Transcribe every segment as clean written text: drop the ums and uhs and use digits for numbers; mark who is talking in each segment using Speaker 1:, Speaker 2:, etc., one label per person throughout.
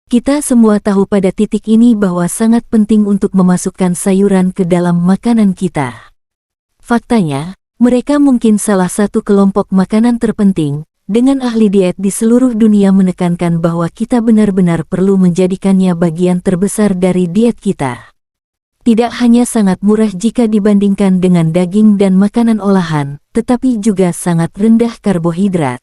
Speaker 1: Kita semua tahu pada titik ini bahwa sangat penting untuk memasukkan sayuran ke dalam makanan kita. Faktanya, mereka mungkin salah satu kelompok makanan terpenting, dengan ahli diet di seluruh dunia menekankan bahwa kita benar-benar perlu menjadikannya bagian terbesar dari diet kita. Tidak hanya sangat murah jika dibandingkan dengan daging dan makanan olahan, tetapi juga sangat rendah karbohidrat.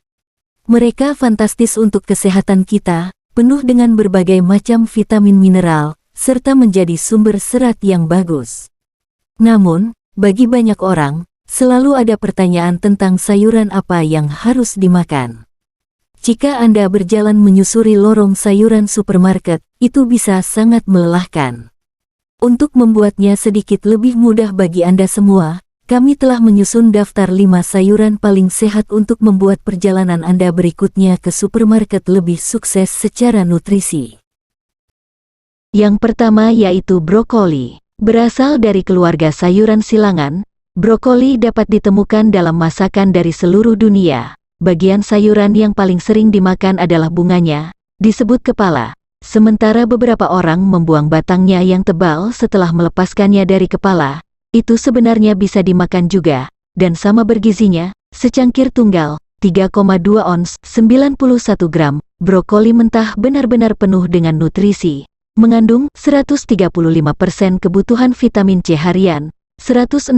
Speaker 1: Mereka fantastis untuk kesehatan kita, penuh dengan berbagai macam vitamin mineral, serta menjadi sumber serat yang bagus. Namun, bagi banyak orang, selalu ada pertanyaan tentang sayuran apa yang harus dimakan. Jika Anda berjalan menyusuri lorong sayuran supermarket, itu bisa sangat melelahkan. Untuk membuatnya sedikit lebih mudah bagi Anda semua, kami telah menyusun daftar 5 sayuran paling sehat untuk membuat perjalanan Anda berikutnya ke supermarket lebih sukses secara nutrisi. Yang pertama yaitu brokoli. Berasal dari keluarga sayuran silangan, brokoli dapat ditemukan dalam masakan dari seluruh dunia. Bagian sayuran yang paling sering dimakan adalah bunganya, disebut kepala. Sementara beberapa orang membuang batangnya yang tebal setelah melepaskannya dari kepala. Itu sebenarnya bisa dimakan juga, dan sama bergizinya, secangkir tunggal, 3,2 ons, 91 gram, brokoli mentah benar-benar penuh dengan nutrisi, mengandung 135% kebutuhan vitamin C harian, 116%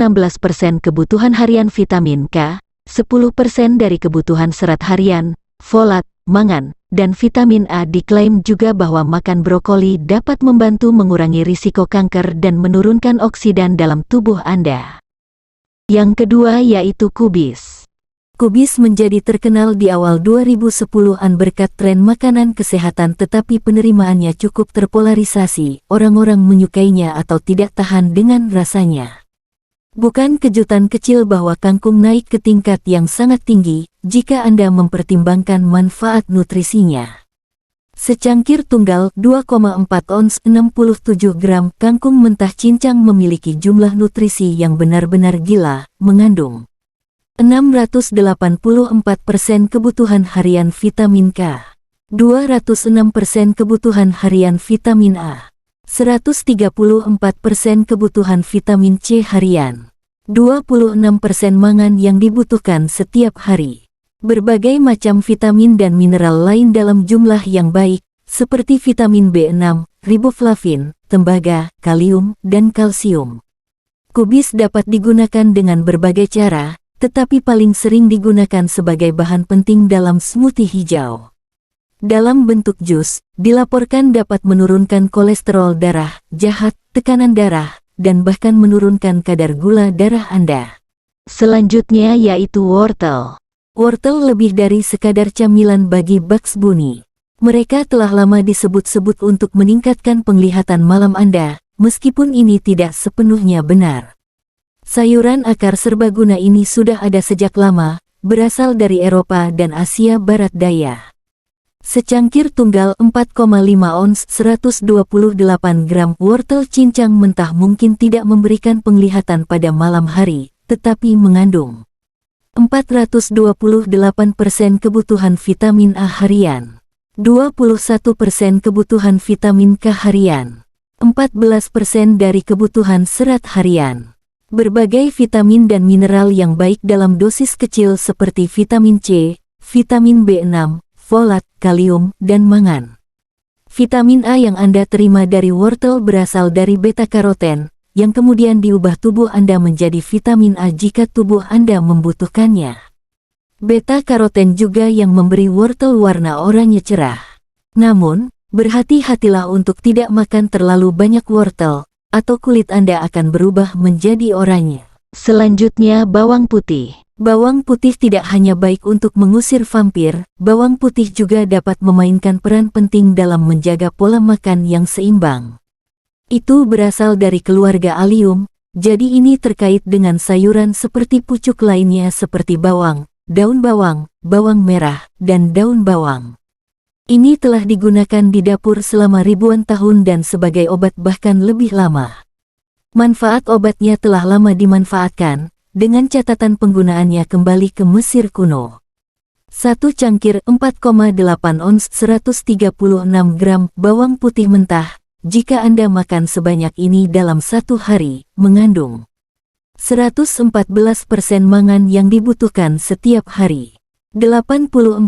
Speaker 1: kebutuhan harian vitamin K, 10% dari kebutuhan serat harian, folat, mangan, dan vitamin A. Diklaim juga bahwa makan brokoli dapat membantu mengurangi risiko kanker dan menurunkan oksidan dalam tubuh Anda. Yang kedua yaitu kubis. Kubis menjadi terkenal di awal 2010-an berkat tren makanan kesehatan, tetapi penerimaannya cukup terpolarisasi, orang-orang menyukainya atau tidak tahan dengan rasanya. Bukan kejutan kecil bahwa kangkung naik ke tingkat yang sangat tinggi jika Anda mempertimbangkan manfaat nutrisinya. Secangkir tunggal 2,4 ons 67 gram kangkung mentah cincang memiliki jumlah nutrisi yang benar-benar gila, mengandung 684% kebutuhan harian vitamin K, 206% kebutuhan harian vitamin A, 134% kebutuhan vitamin C harian, 26% mangan yang dibutuhkan setiap hari. Berbagai macam vitamin dan mineral lain dalam jumlah yang baik, seperti vitamin B6, riboflavin, tembaga, kalium, dan kalsium. Kubis dapat digunakan dengan berbagai cara, tetapi paling sering digunakan sebagai bahan penting dalam smoothie hijau. Dalam bentuk jus, dilaporkan dapat menurunkan kolesterol darah, jahat, tekanan darah, dan bahkan menurunkan kadar gula darah Anda. Selanjutnya yaitu wortel. Wortel lebih dari sekadar camilan bagi Bugs Bunny. Mereka telah lama disebut-sebut untuk meningkatkan penglihatan malam Anda, meskipun ini tidak sepenuhnya benar. Sayuran akar serbaguna ini sudah ada sejak lama, berasal dari Eropa dan Asia Barat Daya. Secangkir tunggal 4,5 ons 128 gram wortel cincang mentah mungkin tidak memberikan penglihatan pada malam hari, tetapi mengandung 428% kebutuhan vitamin A harian, 21% kebutuhan vitamin K harian, 14% dari kebutuhan serat harian. Berbagai vitamin dan mineral yang baik dalam dosis kecil seperti vitamin C, vitamin B6, folat, kalium, dan mangan. Vitamin A yang Anda terima dari wortel berasal dari beta-karoten, yang kemudian diubah tubuh Anda menjadi vitamin A jika tubuh Anda membutuhkannya. Beta-karoten juga yang memberi wortel warna oranye cerah. Namun, berhati-hatilah untuk tidak makan terlalu banyak wortel, atau kulit Anda akan berubah menjadi oranye. Selanjutnya bawang putih. Bawang putih tidak hanya baik untuk mengusir vampir, bawang putih juga dapat memainkan peran penting dalam menjaga pola makan yang seimbang. Itu berasal dari keluarga Allium, jadi ini terkait dengan sayuran seperti pucuk lainnya seperti bawang, daun bawang, bawang merah, dan daun bawang. Ini telah digunakan di dapur selama ribuan tahun dan sebagai obat bahkan lebih lama. Manfaat obatnya telah lama dimanfaatkan, dengan catatan penggunaannya kembali ke Mesir kuno. 1 cangkir 4,8 ons 136 gram bawang putih mentah. Jika Anda makan sebanyak ini dalam satu hari, mengandung 114% mangan yang dibutuhkan setiap hari, 84%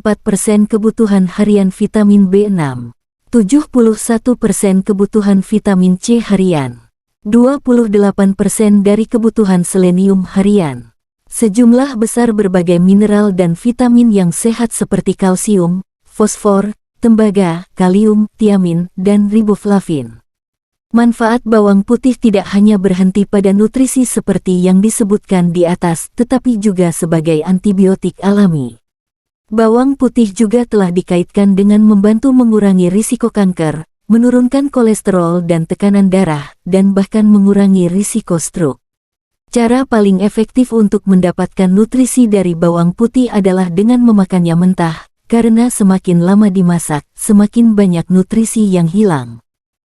Speaker 1: kebutuhan harian vitamin B6, 71% kebutuhan vitamin C harian, 28% dari kebutuhan selenium harian. Sejumlah besar berbagai mineral dan vitamin yang sehat seperti kalsium, fosfor, tembaga, kalium, tiamin, dan riboflavin. Manfaat bawang putih tidak hanya berhenti pada nutrisi seperti yang disebutkan di atas, tetapi juga sebagai antibiotik alami. Bawang putih juga telah dikaitkan dengan membantu mengurangi risiko kanker, menurunkan kolesterol dan tekanan darah, dan bahkan mengurangi risiko stroke. Cara paling efektif untuk mendapatkan nutrisi dari bawang putih adalah dengan memakannya mentah, karena semakin lama dimasak, semakin banyak nutrisi yang hilang.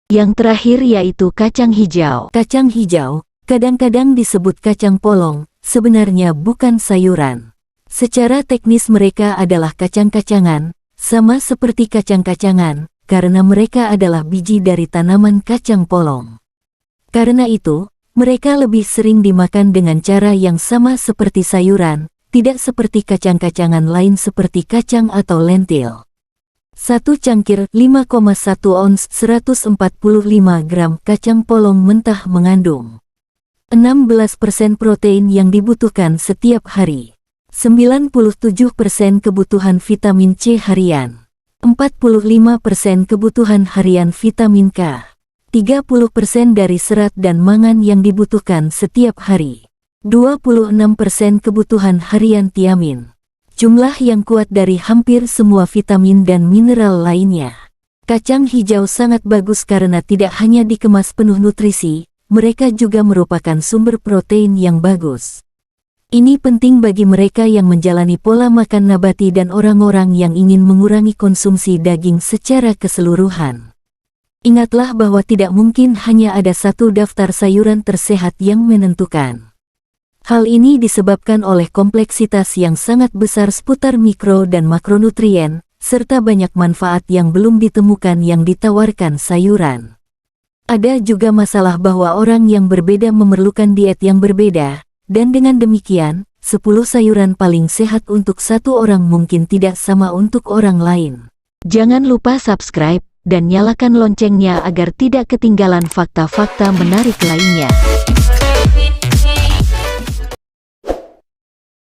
Speaker 1: Yang terakhir yaitu kacang hijau. Kacang hijau, kadang-kadang disebut kacang polong, sebenarnya bukan sayuran. Secara teknis mereka adalah kacang-kacangan, sama seperti kacang-kacangan, karena mereka adalah biji dari tanaman kacang polong. Karena itu, mereka lebih sering dimakan dengan cara yang sama seperti sayuran, tidak seperti kacang-kacangan lain seperti kacang atau lentil. 1 cangkir 5,1 ons 145 gram kacang polong mentah mengandung 16% protein yang dibutuhkan setiap hari, 97% kebutuhan vitamin C harian, 45% kebutuhan harian vitamin K, 30% dari serat dan mangan yang dibutuhkan setiap hari, 26% kebutuhan harian tiamin. Jumlah yang kuat dari hampir semua vitamin dan mineral lainnya. Kacang hijau sangat bagus karena tidak hanya dikemas penuh nutrisi, mereka juga merupakan sumber protein yang bagus. Ini penting bagi mereka yang menjalani pola makan nabati dan orang-orang yang ingin mengurangi konsumsi daging secara keseluruhan. Ingatlah bahwa tidak mungkin hanya ada satu daftar sayuran tersehat yang menentukan. Hal ini disebabkan oleh kompleksitas yang sangat besar seputar mikro dan makronutrien, serta banyak manfaat yang belum ditemukan yang ditawarkan sayuran. Ada juga masalah bahwa orang yang berbeda memerlukan diet yang berbeda, dan dengan demikian, 10 sayuran paling sehat untuk satu orang mungkin tidak sama untuk orang lain. Jangan lupa subscribe dan nyalakan loncengnya agar tidak ketinggalan fakta-fakta menarik lainnya.